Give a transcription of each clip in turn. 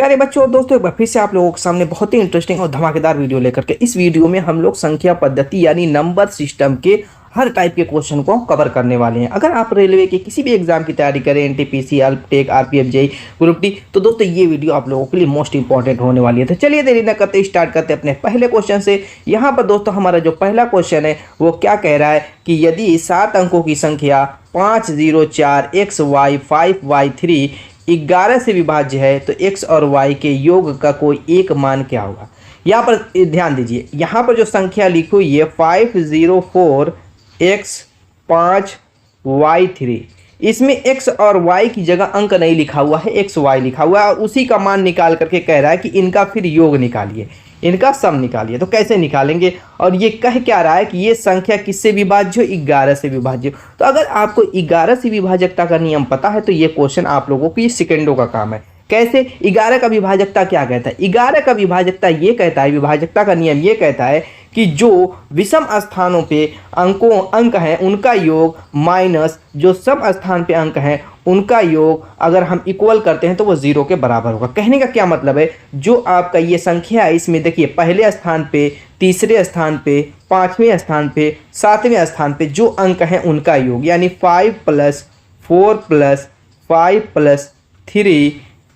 प्यारे बच्चों और दोस्तों, एक बार फिर से आप लोगों के सामने बहुत ही इंटरेस्टिंग और धमाकेदार वीडियो लेकर के इस वीडियो में हम लोग संख्या पद्धति यानी नंबर सिस्टम के हर टाइप के क्वेश्चन को कवर करने वाले हैं। अगर आप रेलवे के किसी भी एग्जाम की तैयारी करें, NTPC, ALP tech, RPF, JEE, group D, तो दोस्तों ये वीडियो आप लोगों के लिए मोस्ट इंपॉर्टेंट होने वाली है। तो चलिए देरी न करते स्टार्ट करते अपने पहले क्वेश्चन से। यहाँ पर दोस्तों हमारा जो पहला क्वेश्चन है वो क्या कह रहा है कि यदि 7 अंकों की संख्या 504xy5y3 11 से विभाज्य है तो x और y के योग का कोई एक मान क्या होगा। यहाँ पर ध्यान दीजिए, यहाँ पर जो संख्या लिखी हुई है 504x5y3, इसमें x और y की जगह अंक नहीं लिखा हुआ है, x y लिखा हुआ है और उसी का मान निकाल करके कह रहा है कि इनका फिर योग निकालिए, इनका सम निकालिए। तो कैसे निकालेंगे, और ये कह क्या रहा है कि ये संख्या किससे विभाज्य हो, 11 से विभाज्य हो। तो अगर आपको 11 से विभाजकता का नियम पता है तो ये क्वेश्चन आप लोगों को ये सेकंडों का काम है। कैसे, 11 का विभाजकता क्या कहता है, 11 का विभाजकता ये कहता है, विभाजकता का नियम ये कहता है कि जो विषम स्थानों पे अंक हैं उनका योग माइनस जो सम स्थान पे अंक हैं उनका योग अगर हम इक्वल करते हैं तो वो 0 के बराबर होगा। कहने का क्या मतलब है, जो आपका ये संख्या है इसमें देखिए पहले स्थान पे, तीसरे स्थान पे, 5वें स्थान पे, 7वें स्थान पे जो अंक हैं उनका योग यानी 5 + 4 + 5 +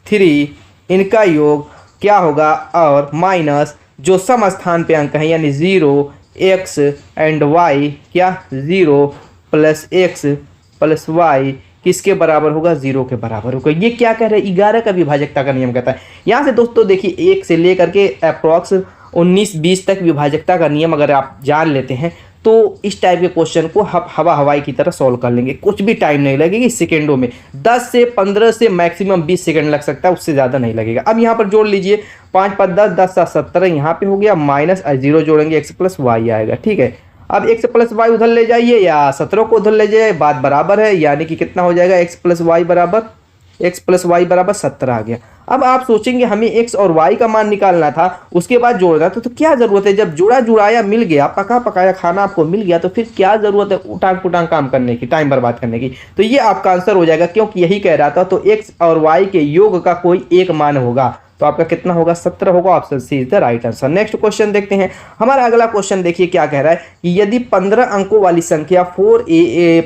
3 इनका योग क्या होगा, और माइनस जो सम स्थान पे अंक हैं यानी 0 x एंड y, क्या 0 + x + y किसके बराबर होगा, 0 के बराबर होगा। ये क्या कह रहे हैं, 11 का विभाजकता का नियम कहता है। यहाँ से दोस्तों देखिए 1 से लेकर के अप्रॉक्स 19-20 तक विभाजकता का नियम अगर आप जान लेते हैं तो इस टाइप के क्वेश्चन को हवा हवाई की तरह सॉल्व कर लेंगे, कुछ भी टाइम नहीं लगेगी सेकंडों में। 10 से 15 से मैक्सिमम 20 सेकंड लग सकता है, उससे ज़्यादा नहीं लगेगा। अब यहाँ पर जोड़ लीजिए 5 × 5 = 10, 10 × 7 = 17 यहाँ पे हो गया, माइनस 0 जोड़ेंगे x + y आएगा। ठीक है, अब x + y उधर ले जाइए या 17 को उधर ले जाइए, बात बराबर है, यानी कि कितना हो जाएगा, x + y बराबर 17 आ गया। अब आप सोचेंगे हमें x और y का मान निकालना था, उसके बाद जोड़ना था, तो क्या जरूरत है, जब जुड़ा जुड़ाया मिल गया, पका पकाया खाना आपको मिल गया, तो फिर क्या जरूरत है उटांग पुटांग काम करने की, टाइम बर्बाद करने की। तो ये आपका आंसर हो जाएगा, क्योंकि यही कह रहा था। तो x और y के योग का कोई एक मान होगा, तो आपका कितना होगा, 17 होगा। Option C is the right answer. Next question देखते हैं। हमारा अगला क्वेश्चन देखिए क्या कह रहा है कि यदि 15 अंकों वाली संख्या 4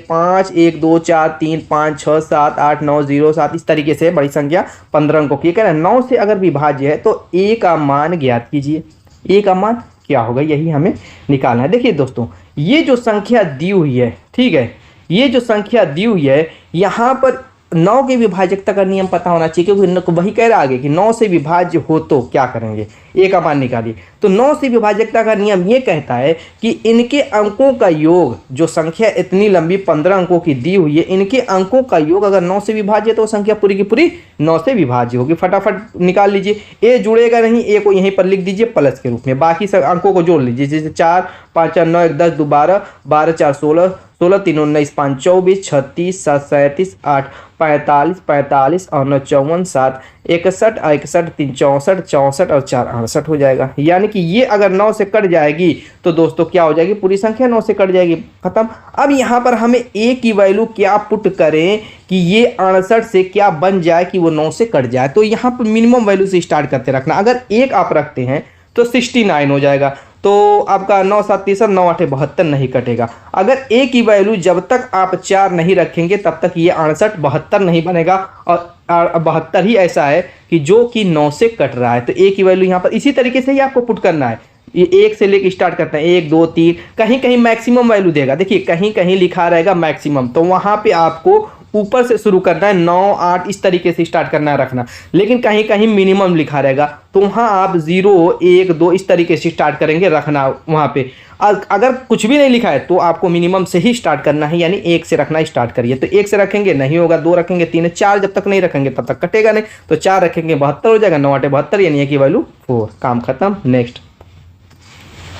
5 1 2 4 3 5 6 7 8 9 0 7 इस तरीके से बड़ी संख्या 15 अंकों की कह रहा है 9 से अगर विभाज्य है तो a का मान ज्ञात कीजिए। a का मान क्या होगा, यही हमें निकालना है। देखिए दोस्तों, ये जो संख्या दी हुई है, ठीक है, ये जो संख्या दी हुई है यहाँ पर 9 की विभाजकता का नियम पता होना चाहिए, क्योंकि वही कह रहा आगे कि 9 से विभाज्य हो तो क्या करेंगे, a का मान निकालिए। तो 9 से विभाजकता का नियम ये कहता है कि इनके अंकों का योग, जो संख्या इतनी लंबी 15 अंकों की दी हुई है, इनके अंकों का योग अगर 9 से विभाज्य तो संख्या पूरी की पूरी 9 से विभाज्य होगी। फटाफट निकाल लीजिए। a जुड़ेगा नहीं, a को यहीं पर लिख दीजिए प्लस के रूप में, बाकी सब अंकों को जोड़ लीजिए, जैसे 4 5 4 9 1 10 2 12 12 4 16 16 3 19 5 24 36 7 37 8 45 45 और 9 54 7 61 61 3 64 64 और 4 68 हो जाएगा। यानी कि ये अगर 9 से कट जाएगी तो दोस्तों क्या हो जाएगी, पूरी संख्या 9 से कट जाएगी, खत्म। अब यहाँ पर हमें a की वैल्यू क्या पुट करें कि ये 68 से क्या बन जाए कि वो 9 से कट जाए। तो यहाँ पर मिनिमम वैल्यू से स्टार्ट करते रखना। अगर 1 आप रखते हैं तो 69 हो जाएगा, तो आपका 9 7 30 9 8 72 नहीं कटेगा। अगर a की वैल्यू जब तक आप 4 नहीं रखेंगे तब तक ये 68 72 नहीं बनेगा, और 72 ही ऐसा है कि जो कि 9 से कट रहा है। तो a की वैल्यू यहाँ पर इसी तरीके से ही आपको पुट करना है। ये 1 से लेकर स्टार्ट करते हैं, 1 2 3, कहीं कहीं मैक्सिमम वैल्यू देगा, देखिए कहीं कहीं लिखा रहेगा मैक्सिमम, तो वहाँ पे आपको ऊपर से शुरू करना है, 9 8 इस तरीके से स्टार्ट करना है रखना। लेकिन कहीं कहीं मिनिमम लिखा रहेगा तो वहाँ आप 0 1 2 इस तरीके से स्टार्ट करेंगे रखना वहाँ पे। अगर कुछ भी नहीं लिखा है तो आपको मिनिमम से ही स्टार्ट करना है, यानी 1 से रखना स्टार्ट करिए। तो 1 से रखेंगे नहीं होगा, 2 रखेंगे 3, 4 जब तक नहीं रखेंगे तब तक कटेगा नहीं, तो 4 रखेंगे 72 हो जाएगा, 9 8 72, यानी की वैल्यू 4, काम खत्म। नेक्स्ट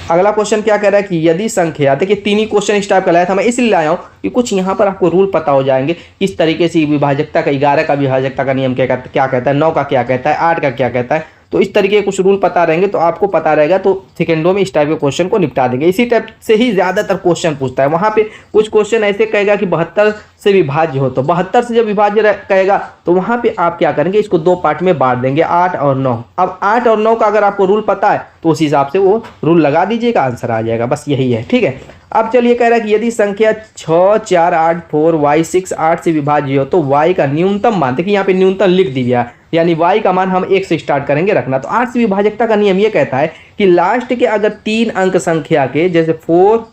अगला क्वेश्चन क्या कह रहा है कि यदि संख्या, देखिए 3 ही क्वेश्चन इस टाइप का लाया था, मैं इसलिए लाया हूँ कि कुछ यहाँ पर आपको रूल पता हो जाएंगे किस तरीके से विभाजकता का, 11 का विभाजकता का नियम क्या कहता है, 9 का क्या कहता है, 8 का क्या कहता है। तो इस तरीके के कुछ रूल पता रहेंगे तो आपको पता रहेगा, तो सेकेंडों में इस टाइप के क्वेश्चन को निपटा देंगे। इसी टाइप से ही ज़्यादातर क्वेश्चन पूछता है। वहाँ पे कुछ क्वेश्चन ऐसे कहेगा कि 72 से विभाज्य हो, तो 72 से जब विभाज्य कहेगा तो वहाँ पे आप क्या करेंगे, इसको 2 पार्ट में बांट देंगे, 8 और 9। अब 8 और 9 का अगर आपको रूल पता है तो उस हिसाब से वो रूल लगा दीजिएगा, आंसर आ जाएगा। बस यही है, ठीक है। अब चलिए कह रहा है कि यदि संख्या 6, 4, 8, 4, y 6, 8 से विभाज्य हो तो y का न्यूनतम मान, देखिए यहाँ पे न्यूनतम लिख दिया, यानी y का मान हम 1 से स्टार्ट करेंगे रखना। तो 8 से विभाजकता का नियम ये कहता है कि लास्ट के अगर 3 अंक संख्या के, जैसे 4,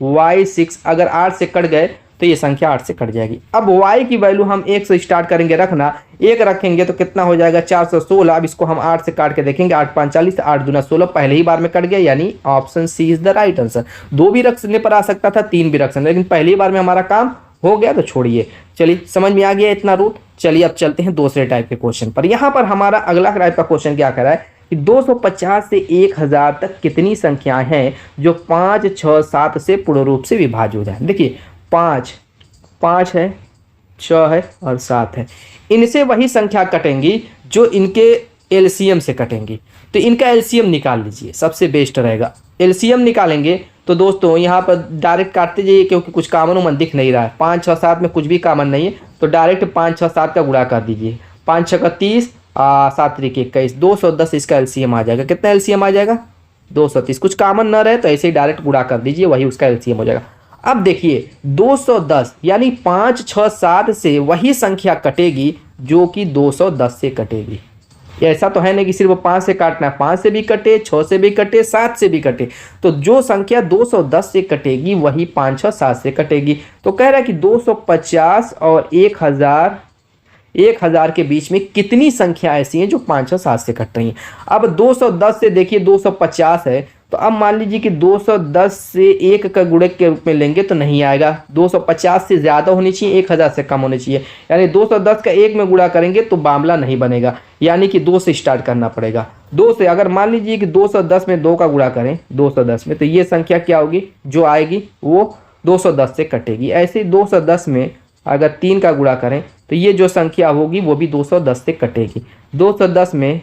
y 6 अगर 8 से कट गए तो ये संख्या 8 से कट जाएगी। अब y की वैल्यू हम 1 से स्टार्ट करेंगे रखना, 1 रखेंगे तो कितना हो जाएगा 416। अब इसको हम 8 से काट के देखेंगे, 8 5 40, 8 दूना 16, पहले ही बार में कट गया, यानी option C is the right answer. 2 भी रखने पर आ सकता था, 3 भी रख सकते, लेकिन पहली बार में हमारा काम हो गया तो छोड़िए। चलिए समझ में आ गया इतना रूट। चलिए अब चलते हैं दूसरे टाइप के क्वेश्चन पर। यहाँ पर हमारा अगला टाइप का क्वेश्चन क्या कह रहा है कि 250 से 1000 तक कितनी संख्याएं हैं जो 5, 6, 7 से पूर्ण रूप से विभाज्य हो जाए। देखिए 5 है, 6 है और 7 है, इनसे वही संख्या कटेंगी जो इनके एलसीएम से कटेंगी। तो इनका एलसीएम निकाल लीजिए, सबसे बेस्ट रहेगा। एलसीएम निकालेंगे तो दोस्तों यहाँ पर डायरेक्ट काटते जाइए, क्योंकि कुछ कॉमन उमन दिख नहीं रहा है। 5, 6, 7 में कुछ भी कॉमन नहीं है, तो डायरेक्ट 5, 6, 7 का गुणा कर दीजिए। 5, 6 का 30, 7 3 21, 210 इसका एलसीएम आ जाएगा। कितना एलसीएम आ जाएगा 230। कुछ कॉमन न रहे तो ऐसे ही डायरेक्ट गुणा कर दीजिए, वही उसका एलसीएम हो जाएगा। अब देखिए 210 यानी 5, 6, 7 से वही संख्या कटेगी जो कि 210 से कटेगी। ऐसा तो है नहीं कि सिर्फ 5 से काटना है, 5 से भी कटे, 6 से भी कटे, 7 से भी कटे। तो जो संख्या 210 से कटेगी वही 5, 6, 7 से कटेगी। तो कह रहा है कि 250 और 1000 के बीच में कितनी संख्या ऐसी हैं जो 5, 6, 7 से कट रही हैं। अब 210 से देखिए 250 है, तो अब मान लीजिए कि 210 से 1 का गुणक के रूप में लेंगे तो नहीं आएगा। 250 से ज़्यादा होनी चाहिए, 1000 से कम होनी चाहिए, यानी 210 का 1 में गुणा करेंगे तो मामला नहीं बनेगा, यानी कि 2 से स्टार्ट करना पड़ेगा। 2 से अगर मान लीजिए कि 210 में 2 का गुणा करें 210 में, तो ये संख्या क्या होगी जो आएगी वो 210 से कटेगी। ऐसे ही 210 में अगर 3 का गुणा करें तो ये जो संख्या होगी वो भी 210 से कटेगी। 210 में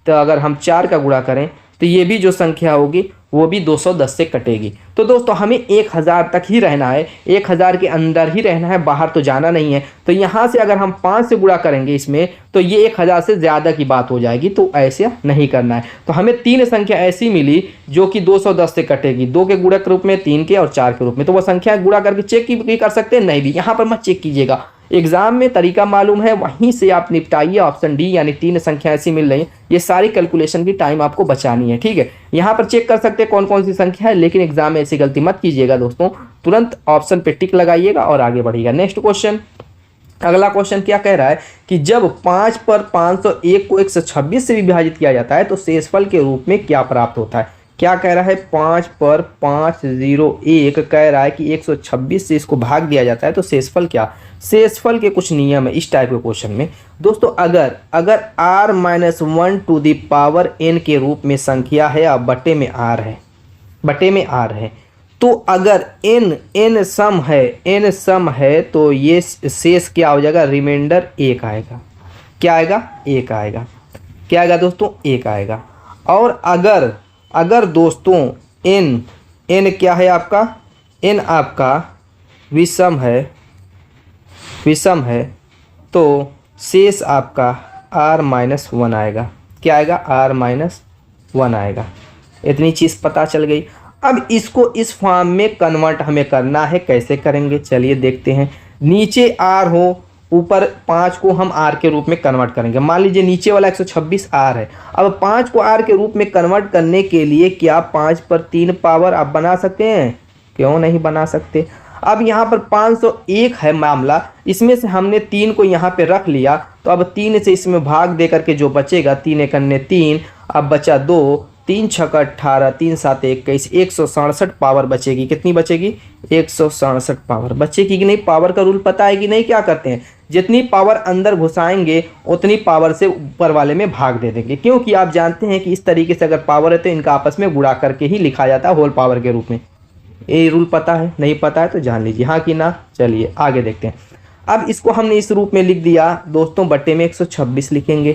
तो अगर हम 4 का गुणा करें तो ये भी जो संख्या होगी वो भी 210 से कटेगी। तो दोस्तों हमें 1000 तक ही रहना है, 1000 के अंदर ही रहना है, बाहर तो जाना नहीं है। तो यहाँ से अगर हम 5 से गुणा करेंगे इसमें तो ये 1000 से ज़्यादा की बात हो जाएगी, तो ऐसे नहीं करना है। तो हमें 3 संख्या ऐसी मिली जो कि 210 से कटेगी, 2 के गुणक के रूप में, 3 के और 4 के रूप में। तो वो संख्या गुणा करके चेक भी कर सकते हैं, नहीं भी, यहाँ पर मत चेक कीजिएगा। एग्जाम में तरीका मालूम है, वहीं से आप निपटाइए। ऑप्शन डी यानी 3 संख्या ऐसी मिल रही है, ये सारी कैलकुलेशन की टाइम आपको बचानी है, ठीक है। यहाँ पर चेक कर सकते हैं कौन कौन सी संख्या है, लेकिन एग्जाम में ऐसी गलती मत कीजिएगा दोस्तों, तुरंत ऑप्शन पे टिक लगाइएगा और आगे बढ़िएगा। नेक्स्ट क्वेश्चन, अगला क्वेश्चन क्या कह रहा है कि जब 5 पर 501 को 126 से विभाजित किया जाता है तो शेषफल के रूप में क्या प्राप्त होता है। क्या कह रहा है 5 पर 501 कह रहा है कि 126 से इसको भाग दिया जाता है तो शेषफल क्या, शेषफल के कुछ नियम है इस टाइप के क्वेश्चन में दोस्तों। अगर r-1 to the power n के रूप में संख्या है और बटे में r है, तो अगर n सम है तो ये शेष क्या हो जाएगा, रिमाइंडर 1 आएगा। क्या आएगा, 1 आएगा। क्या आएगा दोस्तों, 1 आएगा। और अगर दोस्तों n क्या है आपका, n आपका विषम है तो शेष आपका r-1 आएगा। क्या आएगा, r-1 आएगा। इतनी चीज़ पता चल गई। अब इसको इस फॉर्म में कन्वर्ट हमें करना है, कैसे करेंगे चलिए देखते हैं। नीचे r हो, ऊपर 5 को हम r के रूप में कन्वर्ट करेंगे। मान लीजिए नीचे वाला 126 r है, अब 5 को r के रूप में कन्वर्ट करने के लिए क्या 5 पर 3 पावर आप बना सकते हैं, क्यों नहीं बना सकते। अब यहाँ पर 501 है मामला, इसमें से हमने 3 को यहाँ पे रख लिया, तो अब 3 से इसमें भाग दे करके जो बचेगा 3 एक अन्य 3, अब बचा 2, 3 6 18, 3 7 21, 167 पावर बचेगी। कितनी बचेगी, 167 पावर बचेगी कि नहीं। पावर का रूल पता है कि नहीं, क्या करते हैं जितनी पावर अंदर घुसाएंगे उतनी पावर से ऊपर वाले में भाग दे देंगे, क्योंकि आप जानते हैं कि इस तरीके से अगर पावर है तो इनका आपस में गुणा करके ही लिखा जाता है होल पावर के रूप में। ये रूल पता है, नहीं पता है तो जान लीजिए, हाँ कि ना। चलिए आगे देखते हैं। अब इसको हमने इस रूप में लिख दिया दोस्तों, बट्टे में 126 लिखेंगे,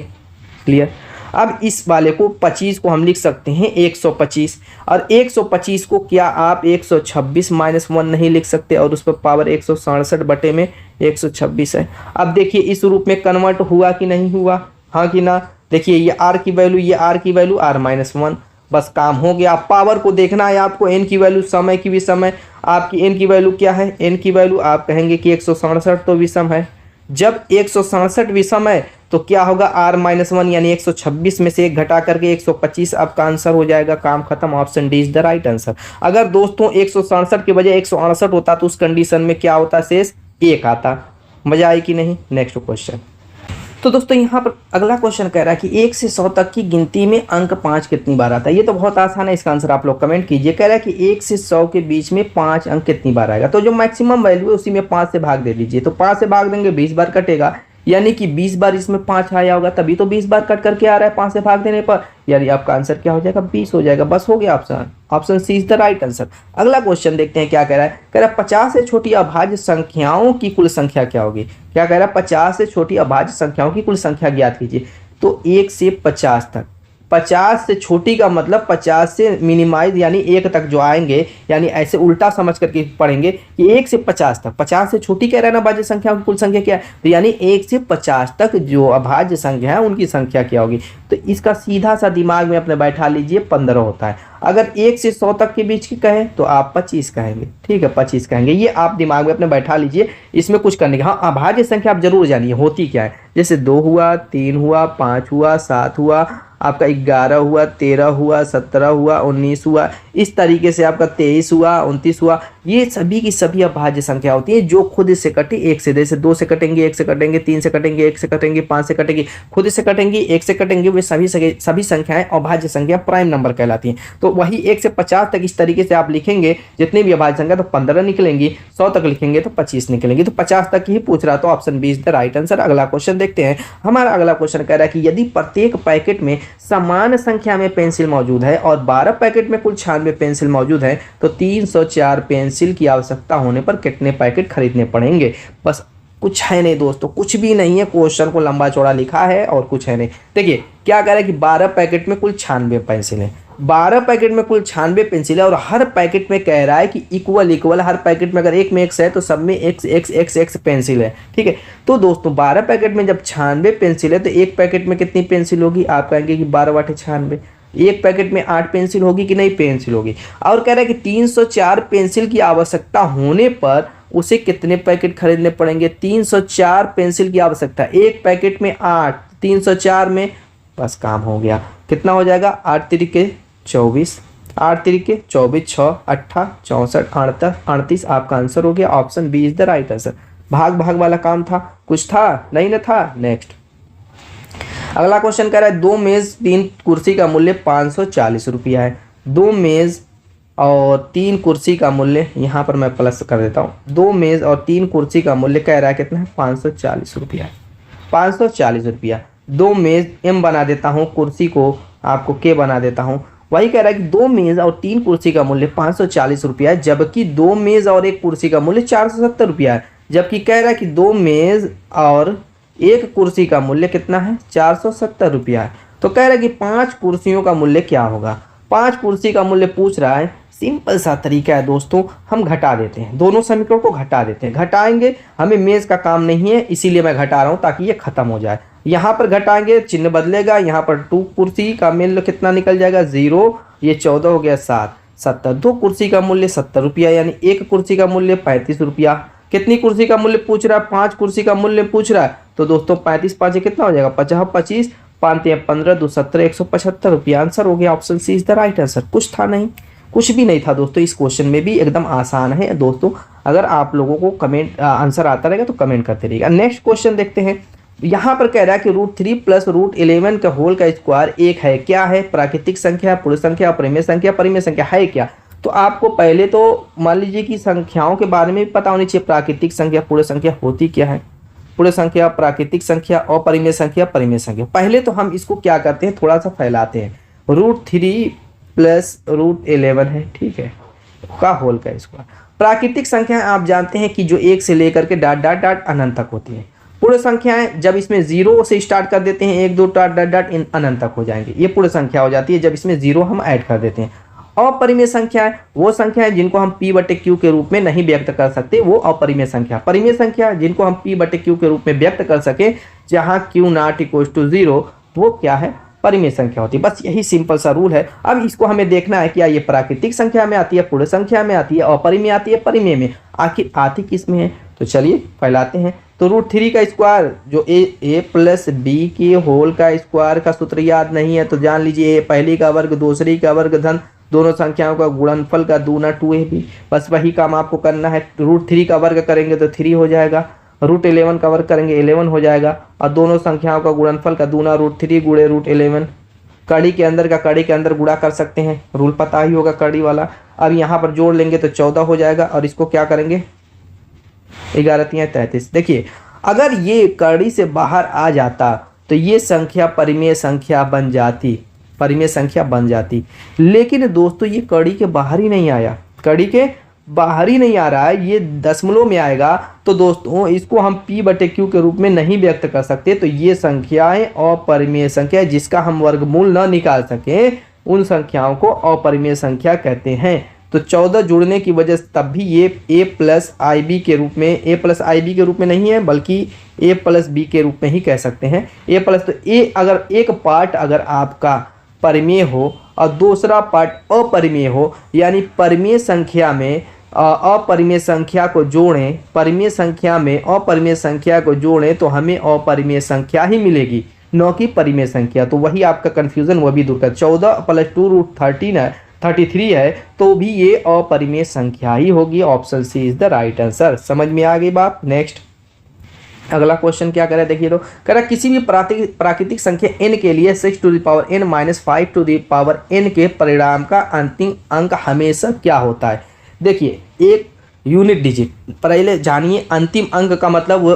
क्लियर। अब इस वाले को 25 को हम लिख सकते हैं 125, और 125 को क्या आप 126 माइनस 1 नहीं लिख सकते, और उस पर पावर 167 बटे में 126 है। अब देखिए इस रूप में कन्वर्ट हुआ कि नहीं हुआ, हाँ कि ना। देखिए ये आर की वैल्यू, ये आर की वैल्यू r-1, बस काम हो गया। पावर को देखना है आपको, एन की वैल्यू समय की विषम है, आपकी एन की वैल्यू क्या है, एन की वैल्यू आप कहेंगे कि 167 तो विषम है। जब 167 विषम है तो क्या होगा, r-1 यानी 126 में से एक घटा करके 125 आपका आंसर हो जाएगा, काम खत्म। Option D is the right answer. अगर दोस्तों 167 के बजाय 168 होता तो उस कंडीशन में क्या होता, शेष 1 आता। मजा आई कि नहीं। Next question. तो दोस्तों यहाँ पर अगला क्वेश्चन कह रहा है कि 1 से 100 तक की गिनती में अंक 5 कितनी बार आता है। ये तो बहुत आसान है, इसका आंसर आप लोग कमेंट कीजिए। कह रहा है कि 1 से 100 के बीच में 5 अंक कितनी बार आएगा। तो जो मैक्सिमम वैल्यू है उसी में 5 से भाग दे दीजिए। तो 5 से भाग देंगे 20 बार कटेगा, यानी कि 20 बार इसमें 5 आया होगा, तभी तो 20 बार कट करके आ रहा है 5 से भाग देने पर, यानी आपका आंसर क्या हो जाएगा, 20 हो जाएगा। बस हो गया option, option C is the right answer. अगला क्वेश्चन देखते हैं क्या कह रहा है। कह रहा है 50 से छोटी अभाज्य संख्याओं की कुल संख्या क्या होगी। क्या कह रहा है, 50 से छोटी अभाज्य संख्याओं की कुल संख्या ज्ञात कीजिए। तो 1 से 50 तक, 50 से छोटी का मतलब 50 से मिनिमाइज यानी 1 तक जो आएंगे, यानी ऐसे उल्टा समझ करके पढ़ेंगे कि 1 से 50 तक, 50 से छोटी कह रहा है ना अभाज्य संख्या की कुल संख्या क्या है, तो यानी 1 से 50 तक जो अभाज्य संख्या है उनकी संख्या क्या होगी। तो इसका सीधा सा दिमाग में अपने बैठा लीजिए, 15 होता है। अगर 1 से 100 तक के बीच की कहें तो आप 25 कहेंगे, ठीक है 25 कहेंगे। ये आप दिमाग में अपने बैठा लीजिए, इसमें कुछ करने का। हाँ, अभाज्य संख्या आप जरूर जानिए होती क्या है। जैसे 2 हुआ, 3 हुआ, 5 हुआ, 7 हुआ, आपका 11 हुआ, 13 हुआ, 17 हुआ, 19 हुआ, इस तरीके से आपका 23 हुआ, 29 हुआ। ये सभी की सभी अभाज्य संख्या होती है जो खुद से कटी 1 से। जैसे 2 से कटेंगे, 1 से कटेंगे, 3 से कटेंगे, 1 से कटेंगे, 5 से कटेंगे, खुद से कटेंगे, 1 से कटेंगे। वे सभी संख्याएं अभाज्य संख्या प्राइम नंबर कहलाती हैं। तो वही 1 से 50 तक इस तरीके से आप लिखेंगे, जितनी भी अभाज्य संख्या, तो 15 निकलेंगी, 100 तक लिखेंगे तो 25 निकलेंगी। तो 50 तक ही पूछ रहा, तो option B is the right answer. अगला क्वेश्चन देखते हैं। हमारा अगला क्वेश्चन कह रहा है कि यदि प्रत्येक पैकेट में समान संख्या में पेंसिल मौजूद है और 12 पैकेट में कुल 96 पेंसिल मौजूद है तो 304 पेंसिल की आवश्यकता होने पर कितने पैकेट खरीदने पड़ेंगे। बस कुछ है नहीं दोस्तों, कुछ भी नहीं है, क्वेश्चन को लंबा चौड़ा लिखा है और कुछ है नहीं। देखिए क्या कह रहा है कि 12 पैकेट में कुल 96 पेंसिल है, 12 पैकेट में कुल 96 पेंसिल है, और हर पैकेट में कह रहा है कि इक्वल हर पैकेट में अगर एक में x है तो सब में x पेंसिल है, ठीक है। तो दोस्तों 12 पैकेट में जब 96 पेंसिल है तो एक पैकेट में कितनी पेंसिल होगी, आप कहेंगे कि 12 बटे 96, एक पैकेट में 8 पेंसिल होगी कि नहीं, पेंसिल होगी। और कह रहा है कि 304 पेंसिल की आवश्यकता होने पर उसे कितने पैकेट खरीदने पड़ेंगे। 304 पेंसिल की आवश्यकता, एक पैकेट में 8, 304 में, बस काम हो गया। कितना हो जाएगा, 8 तिरिके 24, 8 तिरिके 24, 6 8 64 38 आपका आंसर हो गया। Option B is the right answer. भाग भाग वाला काम था, कुछ था नहीं ना था। नेक्स्ट अगला क्वेश्चन कह रहा है 2 मेज 3 कुर्सी का मूल्य 540 रुपया है। 2 मेज और 3 कुर्सी का मूल्य, यहाँ पर मैं प्लस कर देता हूँ, 2 मेज और 3 कुर्सी का मूल्य कह रहा है कितना है, 540 रुपया है। 540 रुपया। 2 मेज एम बना देता हूँ, कुर्सी को आपको के बना देता हूँ। वही कह रहा है कि 2 मेज और 3 कुर्सी का मूल्य 540 रुपया है, जबकि 2 मेज और 1 कुर्सी का मूल्य 470 रुपया है। जबकि कह रहा है कि 2 मेज और 1 कुर्सी का मूल्य कितना है, 470 रुपया है। तो कह रहा है कि 5 कुर्सियों का मूल्य क्या होगा। 5 कुर्सी का मूल्य पूछ रहा है। सिंपल सा तरीका है दोस्तों, हम घटा देते हैं, दोनों समीकरणों को घटा देते हैं। घटाएंगे, हमें मेज का काम नहीं है इसीलिए मैं घटा रहा हूँ ताकि ये खत्म हो जाए। यहाँ पर घटाएंगे, चिन्ह बदलेगा, यहाँ पर 2 कुर्सी का मूल्य कितना निकल जाएगा, 0, ये 14 हो गया, 7 70। 2 कुर्सी का मूल्य 70 रुपया, यानी 1 कुर्सी का मूल्य 35 रुपया। कितनी कुर्सी का मूल्य पूछ रहा है, 5 कुर्सी का मूल्य पूछ रहा है। तो दोस्तों 35 5 कितना हो जाएगा, 50 25 5 15 2 17 175 रुपया। आंसर हो गया, option C is the right answer. कुछ था नहीं, कुछ भी नहीं था दोस्तों। इस क्वेश्चन में भी एकदम आसान है दोस्तों। अगर आप लोगों को कमेंट आंसर आता रहेगा तो कमेंट करते रहिएगा। नेक्स्ट क्वेश्चन देखते हैं। यहाँ पर कह रहा है कि √3 + √11 का होल का स्क्वायर 1 है। क्या है, प्राकृतिक संख्या, पूर्ण संख्या, अपरिमेय संख्या, परिमेय संख्या है क्या। तो आपको पहले तो मान लीजिए कि संख्याओं के बारे में भी पता होनी चाहिए। प्राकृतिक संख्या, पूर्ण संख्या होती क्या है, पूर्ण संख्या, प्राकृतिक संख्या, अपरिमेय संख्या, परिमेय संख्या। पहले तो हम इसको क्या करते हैं, थोड़ा सा फैलाते हैं। √3 + √11 है, ठीक है, का होल का स्क्वायर। प्राकृतिक संख्या आप जानते हैं कि जो 1 से लेकर के डॉट डॉट डॉट अनंत तक होती है। पूर्ण संख्याएं जब इसमें 0 से स्टार्ट कर देते हैं, 1 2 डॉट डॉट डॉट इन अनंत तक हो जाएंगे, ये पूर्ण संख्या हो जाती है जब इसमें 0 हम ऐड कर देते हैं। अपरिमेय संख्या है वो संख्या है जिनको हम p बटे q के रूप में नहीं व्यक्त कर सकते, वो अपरिमेय संख्या। परिमेय संख्या जिनको हम p बटे q के रूप में व्यक्त कर सके, जहां q नॉट इक्वल टू 0, वो क्या है, परिमेय संख्या होती है। बस यही सिंपल सा रूल है। अब इसको हमें देखना है क्या ये प्राकृतिक संख्या में आती है, पूर्ण संख्या में आती है, अपरिमेय आती है, परिमेय में, आखिर आती किस में है। तो चलिए फैलाते हैं। तो √3 का स्क्वायर जो a प्लस बी के होल का स्क्वायर का सूत्र याद नहीं है तो जान लीजिए पहली का वर्ग दूसरी का वर्ग धन दोनों संख्याओं का गुणनफल का दूना 2ab। बस वही काम आपको करना है। √3 का वर्ग करेंगे तो 3 हो जाएगा, √11 का वर्ग करेंगे 11 हो जाएगा, और दोनों संख्याओं का गुणनफल का दूना √3 गुणे √11। कड़ी के अंदर का कड़ी के अंदर गुणा कर सकते हैं, रूल पता ही होगा कड़ी वाला। अब यहाँ पर जोड़ लेंगे तो 14 हो जाएगा, और इसको क्या करेंगे 11 तियां 33। देखिए अगर ये कड़ी से बाहर आ जाता तो ये संख्या परिमेय संख्या बन जाती, परिमेय संख्या बन जाती। लेकिन दोस्तों ये कड़ी के बाहर ही नहीं आया, कड़ी के बाहर ही नहीं आ रहा है, ये दशमलव में आएगा। तो दोस्तों इसको हम p बटे q के रूप में नहीं व्यक्त कर सकते। तो ये संख्याएं अपरिमेय संख्या, जिसका हम वर्गमूल न निकाल सके, उन संख्याओं को अपरिमेय संख्या कहते हैं। तो 14 जुड़ने की वजह से तब भी ये a प्लस आई बी के रूप में, a प्लस आई बी के रूप में नहीं है बल्कि a प्लस बी के रूप में ही कह सकते हैं। a प्लस, तो a अगर एक पार्ट अगर आपका परिमेय हो और दूसरा पार्ट अपरिमेय हो, यानी परिमेय संख्या में अपरिमेय संख्या को जोड़ें, परिमेय संख्या में अपरिमेय संख्या को जोड़ें तो हमें अपरिमेय संख्या ही मिलेगी, न कि परिमेय संख्या। तो वही आपका कन्फ्यूज़न वो भी दूर कर। 14 + 2√13 है, 33 है, तो भी ये अपरिमेय संख्या ही होगी। Option C is the right answer. समझ में आ गई बात। नेक्स्ट अगला क्वेश्चन क्या करे देखिए। तो कह रहा किसी भी प्राकृतिक संख्या n के लिए 6n - 5n के परिणाम का अंतिम अंक हमेशा क्या होता है। देखिए एक यूनिट डिजिट, पहले जानिए अंतिम अंक का मतलब वो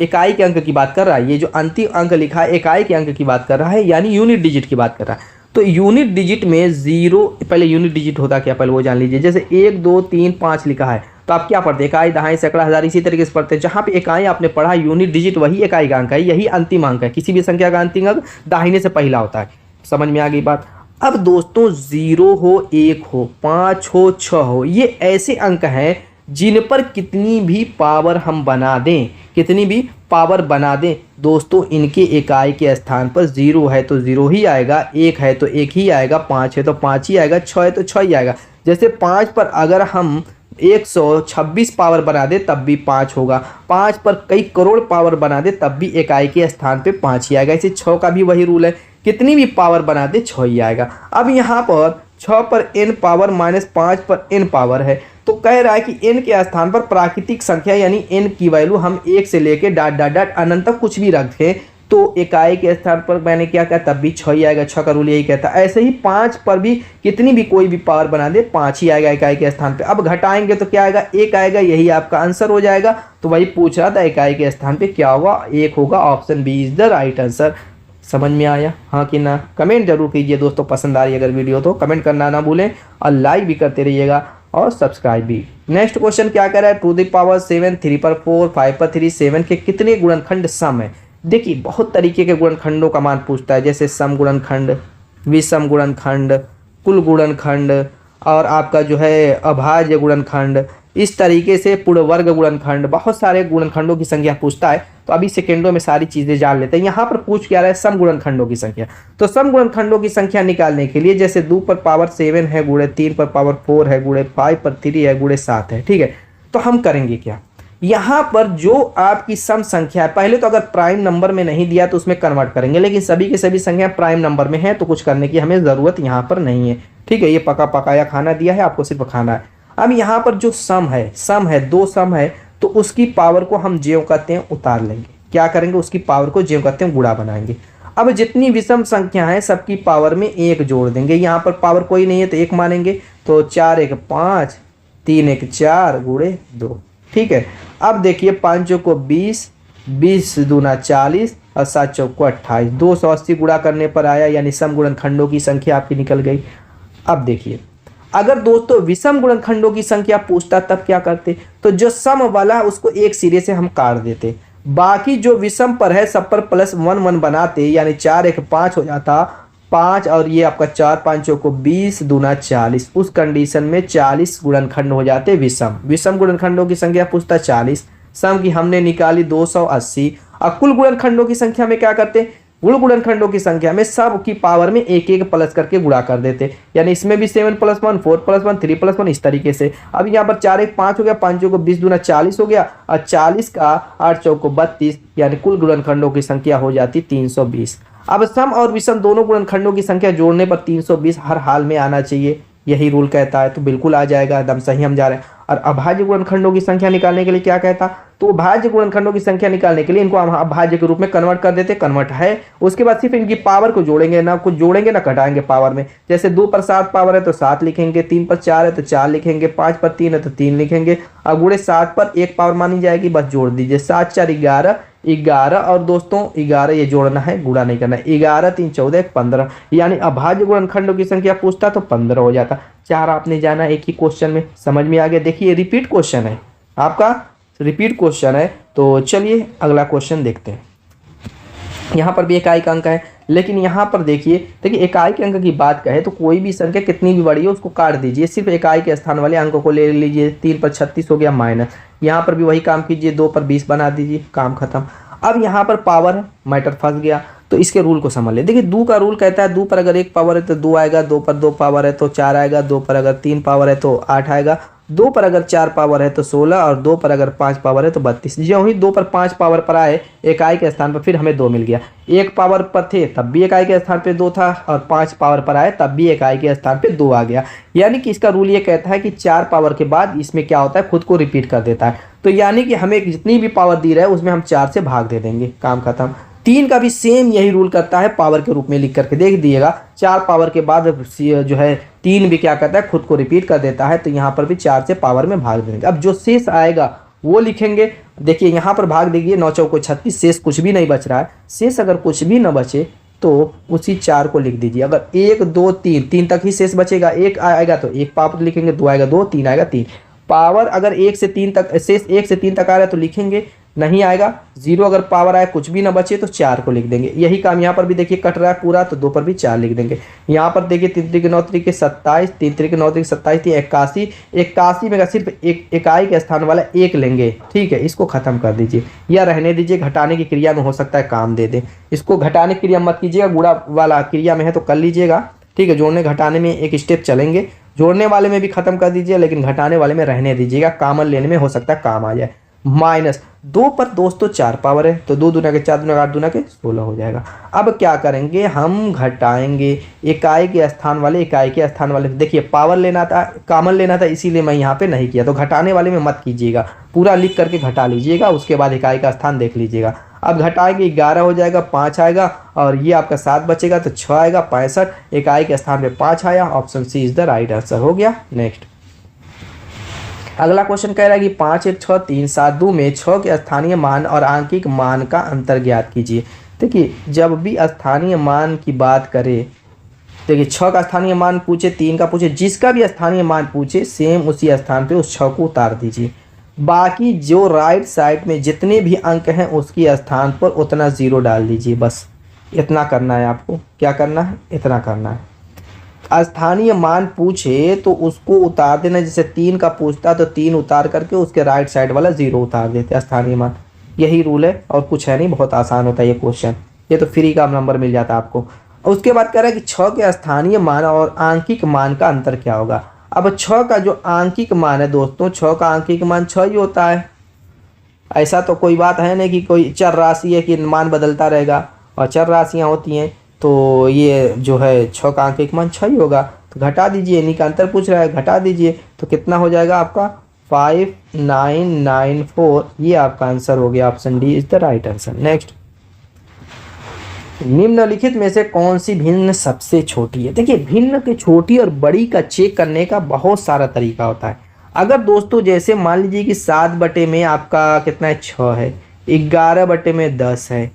इकाई के अंक की बात कर रहा है। ये जो अंतिम अंक लिखा है इकाई के अंक की बात कर रहा है, यानी यूनिट डिजिट की बात कर रहा है। तो यूनिट डिजिट में 0, पहले यूनिट डिजिट होता क्या पहले वो जान लीजिए। जैसे 1 2 3 5 लिखा है तो आप क्या पढ़ते हैं, इकाई दहाई सैकड़ा हज़ार, इसी तरीके से पढ़ते हैं। जहाँ पे इकाई आपने पढ़ा यूनिट डिजिट वही इकाई का अंक है, यही अंतिम अंक है। किसी भी संख्या का अंतिम अंक दाहिने से पहला होता है। समझ में आ गई बात। अब दोस्तों 0 हो, 1 हो, 5 हो, 6 हो, ये ऐसे अंक हैं जिन पर कितनी भी पावर हम बना दें, कितनी भी पावर बना दें दोस्तों, इनके इकाई के स्थान पर 0 है तो 0 ही आएगा, 1 है तो 1 ही आएगा, 5 है तो 5 ही आएगा, 6 है तो 6 ही आएगा। जैसे 5 पर अगर हम 126 पावर बना दे तब भी 5 होगा, 5 पर कई करोड़ पावर बना दे तब भी इकाई के स्थान पे 5 ही आएगा। इसे 6 का भी वही रूल है, कितनी भी पावर बना दे 6 ही आएगा। अब यहाँ पर 6 पर n पावर माइनस 5 पर n पावर है, तो कह रहा है कि n के स्थान पर प्राकृतिक संख्या यानी n की वैल्यू हम 1 से लेके डॉट डॉट डॉट अनंत तक कुछ भी रखें तो इकाई के स्थान पर मैंने क्या कहा तब भी 6 ही आएगा। 6 का रूल यही कहता है। ऐसे ही 5 पर भी कितनी भी कोई भी पावर बना दे 5 ही आएगा इकाई के स्थान पे। अब घटाएंगे तो क्या आएगा, 1 आएगा, यही आपका आंसर हो जाएगा। तो वही पूछ रहा था इकाई के स्थान पे क्या होगा, 1 होगा। Option B is the right answer. समझ में आया हाँ कि ना। कमेंट जरूर कीजिए दोस्तों, पसंद आ रही है अगर वीडियो तो कमेंट करना ना भूलें और लाइक भी करते रहिएगा और सब्सक्राइब भी। नेक्स्ट क्वेश्चन क्या कह रहा है, 2⁻7 3 पर 4 5 पर 3 7 के कितने गुणनखंड सम है। देखिए बहुत तरीके के गुणनखंडों का मान पूछता है, जैसे सम गुणनखंड, विषम गुणनखंड, कुल गुणनखंड और आपका जो है अभाज्य गुणनखंड, इस तरीके से पूर्ण वर्ग गुणनखंड, बहुत सारे गुणनखंडों की संख्या पूछता है। तो अभी सेकेंडों में सारी चीज़ें जान लेते हैं। यहाँ पर पूछ क्या रहा है, सम गुणनखंडों की संख्या। तो सम गुणनखंडों की संख्या निकालने के लिए जैसे 2 पर पावर 7 है गुणे 3 पर पावर 4 है गुणे 5 पर 3 है गुणे 7 है, ठीक है। तो हम करेंगे क्या, यहाँ पर जो आपकी सम संख्या है, पहले तो अगर प्राइम नंबर में नहीं दिया तो उसमें कन्वर्ट करेंगे, लेकिन सभी के सभी संख्या प्राइम नंबर में है तो कुछ करने की हमें ज़रूरत यहाँ पर नहीं है, ठीक है। ये पका पकाया खाना दिया है, आपको सिर्फ खाना है। अब यहाँ पर जो सम है 2 सम है तो उसकी पावर को हम ज्यों कहते हैं उतार लेंगे। क्या करेंगे, उसकी पावर को ज्यों कहते हैं गुणा बनाएंगे। अब जितनी विषम संख्या है सबकी पावर में 1 जोड़ देंगे। यहाँ पर पावर कोई नहीं है तो 1 मानेंगे, तो 4 1 5 3 1 4 गुणे 2, ठीक है। अब देखिए 5 को 20, 20 दूना 40 और 7 चौको 28, 280 गुणा करने पर आया, यानी सम गुणनखंडों की संख्या आपकी निकल गई। अब देखिए अगर दोस्तों विषम गुणनखंडों की संख्या पूछता तब क्या करते, तो जो सम वाला है उसको एक सिरे से हम काट देते। बाकी जो विषम पर है सब पर +1 बनाते, यानी 4 1 5 हो जाता 5, और ये आपका 4 5 को 20 दूना 40। उस कंडीशन में 40 गुणनखंड हो जाते विषम। विषम गुणनखंडों की संख्या पूछता 40, सम की हमने निकाली 280। अब कुल गुणनखंडों की संख्या में क्या करते, कुल गुणनखंडों की संख्या में सब की पावर में एक एक प्लस करके गुणा कर देते, यानी इसमें भी 7 + 1 4 + 1 3 + 1 इस तरीके से। अब यहाँ पर 4 1 5 हो गया, 5 को 20 दूना 40 हो गया, और 40 का 8 चौको 32, यानी कुल गुणनखंडों की संख्या हो जाती 320। अब सम और विषम दोनों गुणनखंडों की संख्या जोड़ने पर 320 हर हाल में आना चाहिए, यही रूल कहता है, तो बिल्कुल आ जाएगा, एकदम सही हम जा रहे हैं। और अभाज्य गुणनखंडों की संख्या निकालने के लिए क्या कहता, तो भाज्य गुणनखंडों की संख्या निकालने के लिए इनको हम अभाज्य के रूप में कन्वर्ट कर देते, कन्वर्ट है। उसके बाद सिर्फ इनकी पावर को जोड़ेंगे, ना कुछ जोड़ेंगे ना घटाएंगे पावर में। जैसे 2 पर 7 पावर है तो 7 लिखेंगे, 3 पर 4 है तो 4 लिखेंगे, 5 पर 3 है तो 3 लिखेंगे, और गुणे 7 पर 1 पावर मानी जाएगी, बस जोड़ दीजिए। 7 4 11 11, और दोस्तों 11 ये जोड़ना है, गुणा नहीं करना है। 11 3 14 15, यानी अभाज्य गुणनखंडों की संख्या पूछता तो 15 हो जाता। 4 आपने जाना एक ही क्वेश्चन में, समझ में आ गया। देखिए रिपीट क्वेश्चन है आपका, रिपीट क्वेश्चन है। तो चलिए अगला क्वेश्चन देखते हैं। यहाँ पर भी इकाई का अंक है, लेकिन यहाँ पर देखिए इकाई के अंक की बात करें तो कोई भी संख्या कितनी भी बड़ी है उसको काट दीजिए, सिर्फ इकाई के स्थान वाले अंक को ले लीजिए। 3 पर 36 हो गया माइनस, यहाँ पर भी वही काम कीजिए, 2 पर 20 बना दीजिए, काम खत्म। अब यहाँ पर पावर है, मैटर फंस गया, तो इसके रूल को समझ ले। देखिए 2 का रूल कहता है 2 पर अगर 1 पावर है तो 2 आएगा, 2 पर 2 पावर है तो 4 आएगा, 2 पर अगर 3 पावर है तो 8 आएगा, 2 पर अगर 4 पावर है तो 16, और 2 पर अगर 5 पावर है तो 32। जो ही 2 पर 5 पावर पर आए इकाई के स्थान पर, फिर हमें 2 मिल गया। 1 पावर पर थे तब भी इकाई के स्थान पे 2 था, और 5 पावर पर आए तब भी इकाई के स्थान पे 2 आ गया। यानी कि इसका रूल ये कहता है कि 4 पावर के बाद इसमें क्या होता है, खुद को रिपीट कर देता है। तो यानी कि हमें जितनी भी पावर दी रहा है उसमें हम 4 से भाग दे देंगे, काम खत्म। 3 का भी सेम यही रूल करता है, पावर के रूप में लिख करके देख दिएगा। 4 पावर के बाद जो है 3 भी क्या करता है, खुद को रिपीट कर देता है, तो यहाँ पर भी 4 से पावर में भाग देंगे। अब जो शेष आएगा वो लिखेंगे। देखिए यहाँ पर भाग देंगे, 9 चौको 36, शेष कुछ भी नहीं बच रहा है। शेष अगर कुछ भी न बचे तो उसी 4 को लिख दीजिए। अगर 1 2 3 तक ही शेष बचेगा, 1 आएगा तो 1 पावर लिखेंगे, 2 आएगा 2, 3 आएगा 3 पावर। अगर 1 से 3 तक शेष 1 से 3 तक आ रहा है तो लिखेंगे, नहीं आएगा 0। अगर पावर आए कुछ भी ना बचे तो 4 को लिख देंगे। यही काम यहाँ पर भी देखिए कट रहा है पूरा, तो 2 पर भी 4 लिख देंगे। यहाँ पर देखिए 3 3 9 3 27, 3 3 9 3 27, 81। 81 में का सिर्फ एक इकाई के स्थान वाला 1 लेंगे, ठीक है। इसको खत्म कर दीजिए या रहने दीजिए, घटाने की क्रिया में हो सकता है काम दे दे। इसको घटाने की क्रिया मत कीजिएगा, गुणा वाला क्रिया में है तो कर लीजिएगा, ठीक है। जोड़ने घटाने में एक स्टेप चलेंगे, जोड़ने वाले में भी खत्म कर दीजिए, लेकिन घटाने वाले में रहने दीजिएगा, कॉमन लेने में हो सकता है काम आ जाए। माइनस 2 पर दोस्तों 4 पावर है तो 2 दूना के 4 दूना 8 दूना के 16 हो जाएगा। अब क्या करेंगे, हम घटाएंगे इकाई के स्थान वाले, इकाई के स्थान वाले। देखिए पावर लेना था, कॉमन लेना था, इसीलिए मैं यहाँ पे नहीं किया। तो घटाने वाले में मत कीजिएगा, पूरा लिख करके घटा लीजिएगा, उसके बाद इकाई का स्थान देख लीजिएगा। अब घटाएंगे 11 हो जाएगा, 5 आएगा, और ये आपका 7 बचेगा तो 6 आएगा, 65। इकाई के स्थान पे 5 आया, option C is the right answer. हो गया। नेक्स्ट अगला क्वेश्चन कह रहा है कि 5 1 6 3 7 2 में 6 के स्थानीय मान और आंकिक मान का अंतर ज्ञात कीजिए। देखिए जब भी स्थानीय मान की बात करें, देखिए 6 का स्थानीय मान पूछे, 3 का पूछे, जिसका भी स्थानीय मान पूछे सेम उसी स्थान पे उस 6 को उतार दीजिए। बाकी जो राइट साइड में जितने भी अंक हैं उसके स्थान पर उतना 0 डाल दीजिए। बस इतना करना है आपको। क्या करना है, इतना करना है। स्थानीय मान पूछे तो उसको उतार देना, जैसे 3 का पूछता तो 3 उतार करके उसके राइट साइड वाला 0 उतार देते स्थानीय मान। यही रूल है और कुछ है नहीं, बहुत आसान होता है ये क्वेश्चन। ये तो फ्री का नंबर मिल जाता है आपको। उसके बाद कह रहा है कि 6 के स्थानीय मान और आंकिक मान का अंतर क्या होगा। अब 6 का जो आंकिक मान है दोस्तों, 6 का आंकिक मान 6 ही होता है। ऐसा तो कोई बात है नहीं कि कोई चर राशि है कि मान बदलता रहेगा, और चर राशियाँ होती हैं तो ये जो है 6 का आंकिक मान 6 ही होगा। तो घटा दीजिए, इन्हीं का अंतर पूछ रहा है, घटा दीजिए तो कितना हो जाएगा आपका 5994। ये आपका आंसर हो गया, option D is the right answer. Next, निम्नलिखित में से कौन सी भिन्न सबसे छोटी है। देखिए भिन्न की छोटी और बड़ी का चेक करने का बहुत सारा तरीका होता है। अगर दोस्तों जैसे मान लीजिए कि 7 बटे में आपका कितना है, 6 है, 11 बटे में 10 है,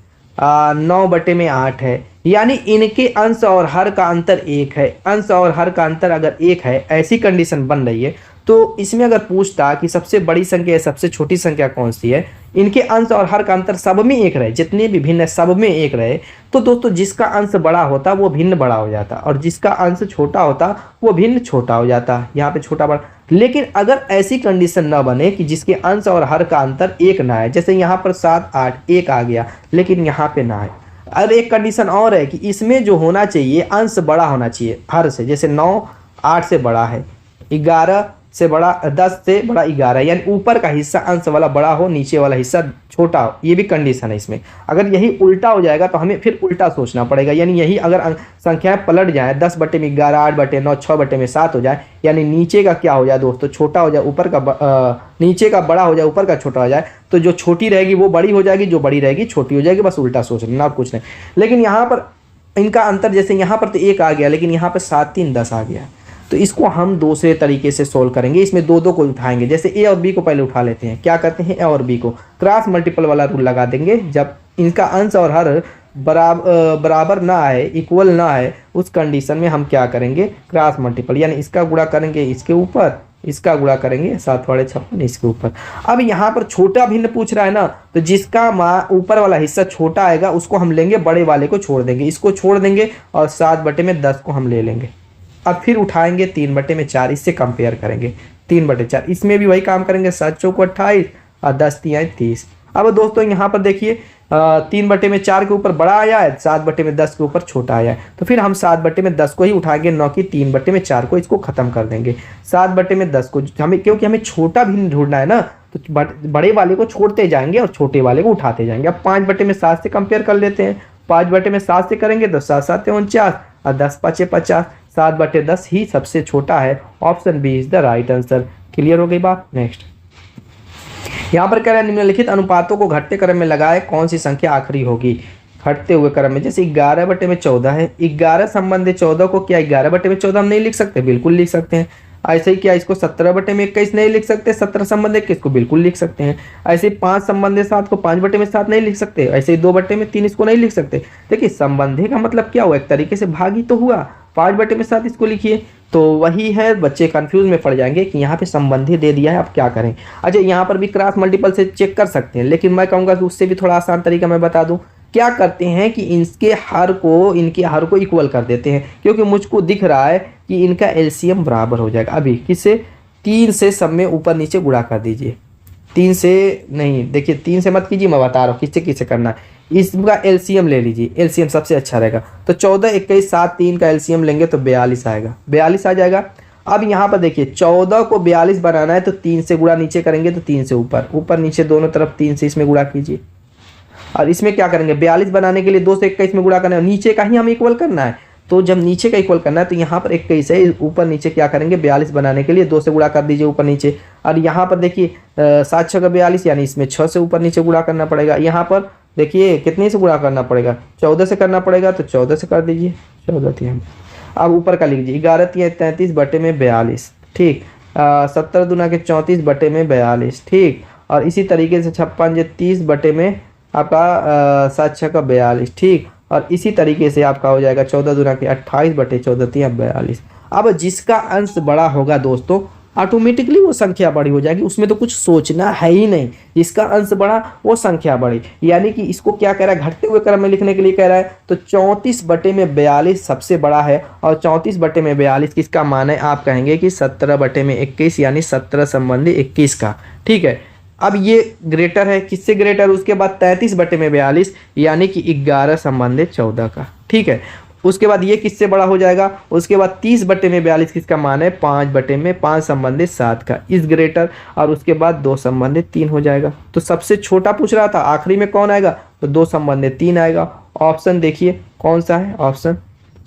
9 बटे में 8 है, यानी इनके अंश और हर का अंतर 1 है। अंश और हर का अंतर अगर 1 है, ऐसी कंडीशन बन रही है, तो इसमें अगर पूछता कि सबसे बड़ी संख्या है सबसे छोटी संख्या कौन सी है, इनके अंश और हर का अंतर सब में एक रहे, जितने भी भिन्न है सब में एक रहे, तो दोस्तों जिसका अंश बड़ा होता वो भिन्न बड़ा हो जाता और जिसका अंश छोटा होता वो भिन्न छोटा हो जाता। यहाँ पे छोटा बड़ा, लेकिन अगर ऐसी कंडीशन ना बने कि जिसके अंश और हर का अंतर एक ना है, जैसे यहाँ पर 7 8 1 आ गया लेकिन यहाँ पे ना है। और एक कंडीशन और है कि इसमें जो होना चाहिए अंश बड़ा होना चाहिए हर से, जैसे 9 8 से बड़ा है, 11 से बड़ा, 10 से बड़ा 11, यानी ऊपर का हिस्सा अंश वाला बड़ा हो, नीचे वाला हिस्सा छोटा हो, ये भी कंडीशन है इसमें। अगर यही उल्टा हो जाएगा तो हमें फिर उल्टा सोचना पड़ेगा, यानी यही अगर संख्याएं पलट जाए 10/11 8/9 6/7 हो जाए, यानी नीचे का क्या हो जाए दोस्तों छोटा हो जाए, ऊपर का नीचे का बड़ा हो जाए, ऊपर का छोटा हो जाए, तो जो छोटी रहेगी वो बड़ी हो जाएगी, जो बड़ी रहेगी छोटी हो जाएगी, बस उल्टा सोच लेना, कुछ नहीं। लेकिन यहाँ पर इनका अंतर, जैसे यहाँ पर तो 1 आ गया लेकिन यहाँ पर 7 3 10 आ गया, तो इसको हम दूसरे तरीके से सोल्व करेंगे। इसमें दो को उठाएंगे, जैसे ए और बी को पहले उठा लेते हैं। क्या करते हैं, ए और बी को क्रॉस मल्टीपल वाला रूल लगा देंगे। जब इनका अंश और हर बराबर ना आए, इक्वल ना आए, उस कंडीशन में हम क्या करेंगे, क्रॉस मल्टीपल, यानी इसका गुणा करेंगे इसके ऊपर, इसका गुणा करेंगे 7 वाड़े 56 इसके ऊपर। अब यहाँ पर छोटा भिन्न पूछ रहा है ना, तो जिसका ऊपर वाला हिस्सा छोटा आएगा उसको हम लेंगे, बड़े वाले को छोड़ देंगे, इसको छोड़ देंगे और 7/10 को हम ले लेंगे। अब फिर उठाएंगे 3/4, इससे कंपेयर करेंगे 3/4, इसमें भी वही काम करेंगे, 7 चौको 28 और 10 तियां 30। अब दोस्तों यहाँ पर देखिए 3/4 के ऊपर बड़ा आया है, 7/10 के ऊपर छोटा आया है, तो फिर हम 7/10 को ही उठाएंगे, न कि 3/4 को, इसको खत्म कर देंगे। 7/10 को हमें, क्योंकि हमें छोटा भिन्न ढूंढना है ना, तो बड़े वाले को छोड़ते जाएंगे और छोटे वाले को उठाते जाएंगे। अब 5/7 से कंपेयर कर लेते हैं, 5/7 से करेंगे तो 7 7 49 और 10 5 50, 7/10 ही सबसे छोटा है। Option B is the right answer. Clear हो गई बात। नेक्स्ट यहाँ पर कह रहा है निम्नलिखित अनुपातों को घटते क्रम में लगाए, कौन सी संख्या आखिरी होगी घटते हुए क्रम में। जैसे 11/14 है, 11 संबंधित 14 को क्या 11/14 हम नहीं लिख सकते, बिल्कुल लिख सकते हैं। ऐसे ही क्या इसको 17/21 नहीं लिख सकते, 17 संबंधित किसको बिल्कुल लिख सकते हैं। ऐसे 5 संबंधित 7 को 5/7 नहीं लिख सकते, ऐसे ही 2/3 इसको नहीं लिख सकते। देखिए संबंधी का मतलब क्या हुआ, एक तरीके से भागी तो हुआ, 5/7 इसको लिखिए, तो वही है, बच्चे कंफ्यूज में पड़ जाएंगे कि यहाँ पे संबंधी दे दिया है अब क्या करें। अच्छा यहाँ पर भी क्रॉस मल्टीपल से चेक कर सकते हैं, लेकिन मैं कहूँगा कि उससे भी थोड़ा आसान तरीका मैं बता दूँ। क्या करते हैं कि इनके हर को इक्वल कर देते हैं, क्योंकि मुझको दिख रहा है कि इनका एलसीएम बराबर हो जाएगा। अभी किससे, 3 से सब में ऊपर नीचे गुणा कर दीजिए, 3 से नहीं, देखिए 3 से मत कीजिए, मैं बता रहा हूँ किससे किससे करना है। इसका एलसीएम ले लीजिए, एलसीएम सबसे अच्छा रहेगा, तो 14 21 7 3 का एलसीएम लेंगे तो 42 आएगा, 42 आ जाएगा। अब यहाँ पर देखिए 14 को 42 बनाना है तो 3 से गुणा नीचे करेंगे तो 3 से ऊपर नीचे दोनों तरफ 3 से इसमें गुणा कीजिए। और इसमें क्या करेंगे, 42 बनाने के लिए 2 से 21 में गुणा करना है, नीचे का ही हम इक्वल करना है, तो जब नीचे का इक्वल करना है तो यहाँ पर 21 है, ऊपर नीचे क्या करेंगे 42 बनाने के लिए 2 से गुणा कर दीजिए ऊपर नीचे। और यहाँ पर देखिए 7 6 का 42, यानी इसमें 6 से ऊपर नीचे गुणा करना पड़ेगा। यहाँ पर देखिए कितने से गुणा करना पड़ेगा, 14 से करना पड़ेगा, तो 14 से कर दीजिए, 14 तिहाई। अब ऊपर का लिख दीजिए 11 तिहाई 33/42, ठीक। 17 दूना के 34/42, ठीक। और इसी तरीके से 56 30 में आपका 7 6 का 42, ठीक। और इसी तरीके से आपका हो जाएगा 14 दूना के 28/14 तिहाई 42। अब जिसका अंश बड़ा होगा दोस्तों ऑटोमेटिकली वो संख्या बड़ी हो जाएगी, उसमें तो कुछ सोचना है ही नहीं, जिसका अंश बड़ा वो संख्या बड़ी। यानी कि इसको क्या कह रहा है, घटते हुए क्रम में लिखने के लिए कह रहा है, तो 34/42 सबसे बड़ा है, और 34/42 किसका मान है, आप कहेंगे कि 17/21, यानी 17 संबंधी 21 का, ठीक है। अब ये ग्रेटर है, किससे ग्रेटर, उसके बाद 33/42 यानी कि 11 संबंधित 14 का, ठीक है। उसके बाद ये किससे बड़ा हो जाएगा, उसके बाद 30/42 किसका मान है, 5 संबंधित 7 का, इस ग्रेटर। और उसके बाद 2 संबंधित 3 हो जाएगा। तो सबसे छोटा पूछ रहा था, आखिरी में कौन आएगा, तो 2 संबंधित 3 आएगा। ऑप्शन देखिए कौन सा है, option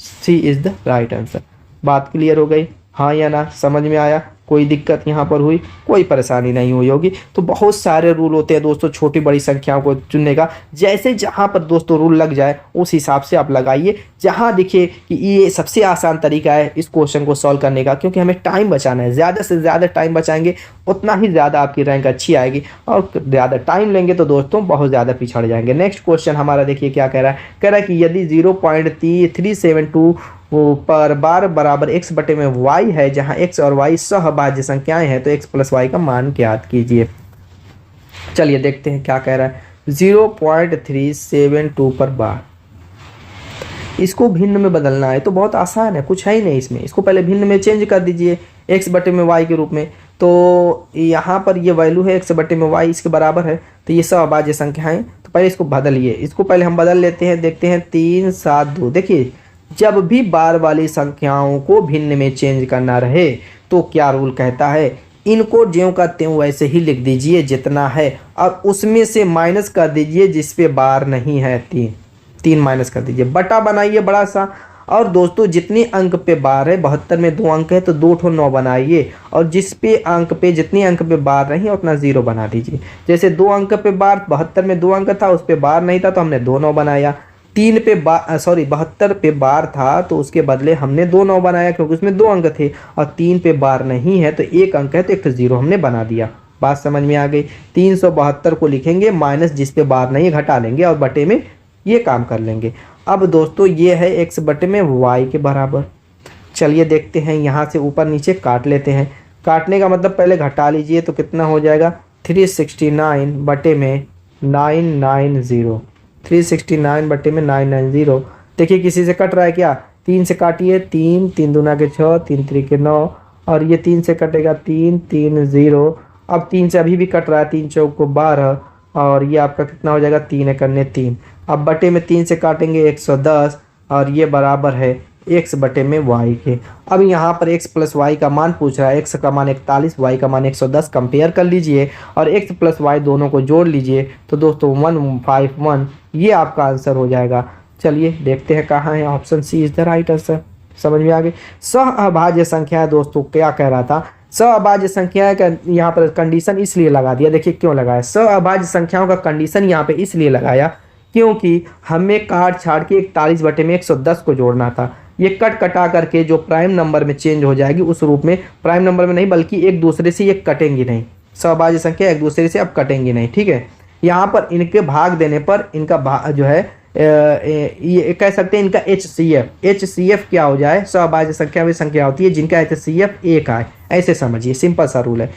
C is the right answer. बात क्लियर हो गई, हाँ या ना, समझ में आया, कोई दिक्कत यहाँ पर हुई, कोई परेशानी नहीं हुई होगी। तो बहुत सारे रूल होते हैं दोस्तों छोटी बड़ी संख्याओं को चुनने का, जैसे जहाँ पर दोस्तों रूल लग जाए उस हिसाब से आप लगाइए, जहाँ दिखे कि ये सबसे आसान तरीका है इस क्वेश्चन को सॉल्व करने का, क्योंकि हमें टाइम बचाना है, ज़्यादा से ज़्यादा टाइम बचाएंगे उतना ही ज़्यादा आपकी रैंक अच्छी आएगी, और ज़्यादा टाइम लेंगे तो दोस्तों बहुत ज़्यादा पिछड़ जाएंगे। नेक्स्ट क्वेश्चन हमारा देखिए क्या कह रहा है कि यदि 0.372 पर बार बराबर x/y है, जहां x और y सहभाज्य संख्याएं हैं, तो x + y का मान ज्ञात कीजिए। चलिए देखते हैं क्या कह रहा है। 0.372 पर बार, इसको भिन्न में बदलना है तो बहुत आसान है, कुछ है ही नहीं इसमें। इसको पहले भिन्न में चेंज कर दीजिए x बटे में y के रूप में। तो यहाँ पर ये वैल्यू है x बटे में y, इसके बराबर है, तो ये सब अभाज्य संख्याएं। तो पहले इसको बदलिए, इसको पहले हम बदल लेते हैं, देखते हैं 3 7 2। देखिए जब भी बार वाली संख्याओं को भिन्न में चेंज करना रहे तो क्या रूल कहता है, इनको ज्यों का त्यों वैसे ही लिख दीजिए जितना है, और उसमें से माइनस कर दीजिए जिस पे बार नहीं है, 3 माइनस कर दीजिए, बटा बनाइए बड़ा सा। और दोस्तों जितने अंक पे बार है, 72 में 2 अंक है तो 2 ठो 9 बनाइए, और जिस पे अंक पे जितने अंक पे बार नहीं है उतना 0 बना दीजिए। जैसे 2 अंक पे बार, 72 में 2 अंक था उस पे बार नहीं था तो हमने 2 9 बनाया। 72 पे बार था तो उसके बदले हमने 2 9 बनाया क्योंकि उसमें 2 अंक थे, और 3 पे बार नहीं है तो 1 अंक है तो एक 0 हमने बना दिया। बात समझ में आ गई। 372 को लिखेंगे, माइनस जिस पे बार नहीं घटा लेंगे और बटे में ये काम कर लेंगे। अब दोस्तों ये है x बटे में y के बराबर। चलिए देखते हैं, यहाँ से ऊपर नीचे काट लेते हैं। काटने का मतलब पहले घटा लीजिए तो कितना हो जाएगा, 369 बटे में 990। 369 बटे में 990। देखिए किसी से कट रहा है क्या, 3 से काटिए, 3 3 दूना के 6, 3 3 के 9, और ये 3 से कटेगा 3 3 0। अब 3 से अभी भी कट रहा है, 3 चौक को 12, और ये आपका कितना हो जाएगा, 3 एक 3। अब बटे में 3 से काटेंगे 110, और ये बराबर है x बटे में y के। अब यहाँ पर x प्लस वाई का मान पूछ रहा है, x का मान 41, y का मान 110। कंपेयर कर लीजिए और x प्लस वाई दोनों को जोड़ लीजिए तो दोस्तों 151 ये आपका आंसर हो जाएगा। चलिए देखते हैं कहाँ है, option C is the right answer. समझ में आ गई। सहअभाज्य संख्या दोस्तों क्या कह रहा था, सहअभाज्य संख्या का यहाँ पर कंडीशन इसलिए लगा दिया। देखिए क्यों लगाया, सहअभाज्य संख्याओं का कंडीशन यहाँ पे इसलिए लगाया क्योंकि हमें काट छाड़ के 41 बटे में 110 को जोड़ना था। ये कट कटा करके जो प्राइम नंबर में चेंज हो जाएगी उस रूप में, प्राइम नंबर में नहीं बल्कि एक दूसरे से ये कटेंगी नहीं, सहअभाज्य संख्या एक दूसरे से अब कटेंगी नहीं, ठीक है। यहाँ पर इनके भाग देने पर इनका जो है ये कह सकते हैं इनका HCF क्या हो जाए, सहअभाज्य संख्या वे संख्या होती है जिनका HCF 1 आए, ऐसे समझिए, सिंपल सा रूल है।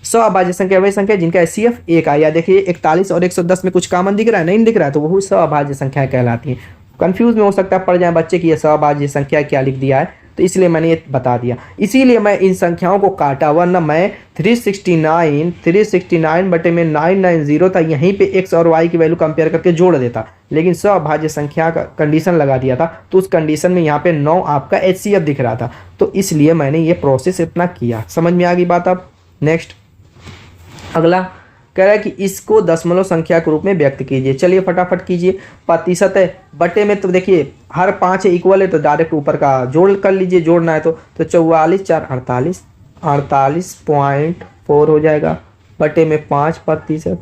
सहअभाज्य संख्या वही संख्या जिनका HCF 1 आया। देखिए 41 और 110 में कुछ कॉमन दिख रहा है, नहीं दिख रहा है, तो वही सहअभाज्य संख्या कहलाती है। कंफ्यूज में हो सकता है पड़ जाए बच्चे की ये सहअभाज्य संख्या क्या लिख दिया है, तो इसलिए मैंने ये बता दिया। इसीलिए मैं इन संख्याओं को काटा, वरना मैं 369 बटे में 990 था, यहीं पे x और y की वैल्यू कंपेयर करके जोड़ देता, लेकिन सहअभाज्य संख्या का कंडीशन लगा दिया था तो उस कंडीशन में यहाँ पे 9 आपका HCF दिख रहा था, तो इसलिए मैंने ये प्रोसेस इतना किया। समझ में आ गई बात। अब नेक्स्ट अगला कह रहा है कि इसको दशमलव संख्या के रूप में व्यक्त कीजिए। चलिए फटाफट कीजिए। प्रतिशत है बटे में, तो देखिए हर 5 इक्वल है तो डायरेक्ट ऊपर का जोड़ कर लीजिए, जोड़ना है तो 44 4 48, 48.4 हो जाएगा, बटे में 5%।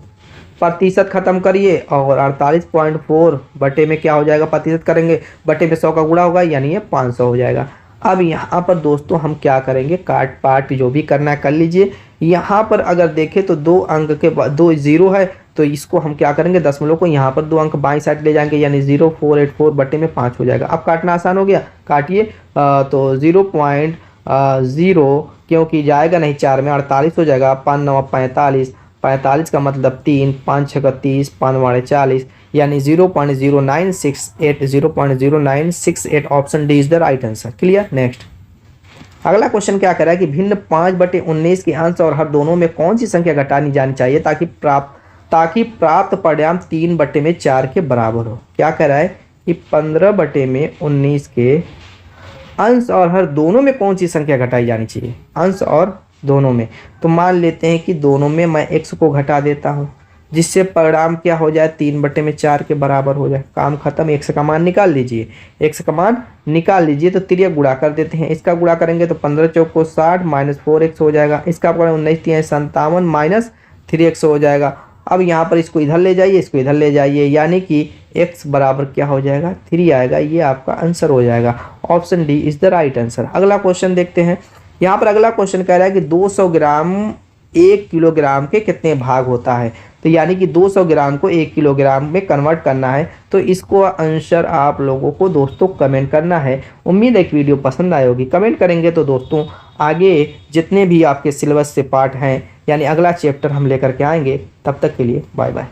प्रतिशत खत्म करिए और 48.4 बटे में क्या हो जाएगा, प्रतिशत करेंगे, बटे में 100 का गुणा होगा यानी ये 500 हो जाएगा। अब यहाँ पर दोस्तों हम क्या करेंगे, काट पाट जो भी करना है कर लीजिए। यहाँ पर अगर देखें तो 2 अंक के बाद 2 0 है तो इसको हम क्या करेंगे, दशमलव को यहाँ पर 2 अंक बाईं साइड ले जाएंगे यानी 0484 बटे में 5 हो जाएगा। अब काटना आसान हो गया, काटिए तो 0.0 क्योंकि जाएगा नहीं 4 में 48 हो जाएगा, 5 9 45, 45 का मतलब 3, 5 6 30, 5 वाड़े 40 यानी 0.0968 option D is the right answer. Clear. Next अगला क्वेश्चन क्या कर रहा है कि भिन्न 5 बटे 19 के अंश और हर दोनों में कौन सी संख्या घटानी जानी चाहिए ताकि प्राप्त परिणाम 3 बटे में 4 के बराबर हो। क्या कह रहा है कि 15 बटे में 19 के अंश और हर दोनों में कौन सी संख्या घटाई जानी चाहिए, अंश और दोनों में। तो मान लेते हैं कि दोनों में मैं x को घटा देता हूँ जिससे परिणाम क्या हो जाए, 3 बटे में 4 के बराबर हो जाए। काम खत्म। x का मान निकाल लीजिए, x का मान निकाल लीजिए तो तिरिया गुणा कर देते हैं। इसका गुणा करेंगे तो 15 चौक को 60 माइनस 4x हो जाएगा। इसका 19 3 57 माइनस 3x हो जाएगा। अब यहाँ पर इसको इधर ले जाइए, इसको इधर ले जाइए यानी कि x बराबर क्या हो जाएगा, 3 आएगा। ये आपका आंसर हो जाएगा। Option D is the right answer. अगला क्वेश्चन देखते हैं। यहाँ पर अगला क्वेश्चन कह रहा है कि 200 ग्राम 1 किलोग्राम के कितने भाग होता है। तो यानी कि 200 ग्राम को 1 किलोग्राम में कन्वर्ट करना है। तो इसको आंसर आप लोगों को दोस्तों कमेंट करना है। उम्मीद है कि वीडियो पसंद आई होगी। कमेंट करेंगे तो दोस्तों आगे जितने भी आपके सिलेबस से पार्ट हैं यानी अगला चैप्टर हम लेकर के आएंगे। तब तक के लिए बाय बाय।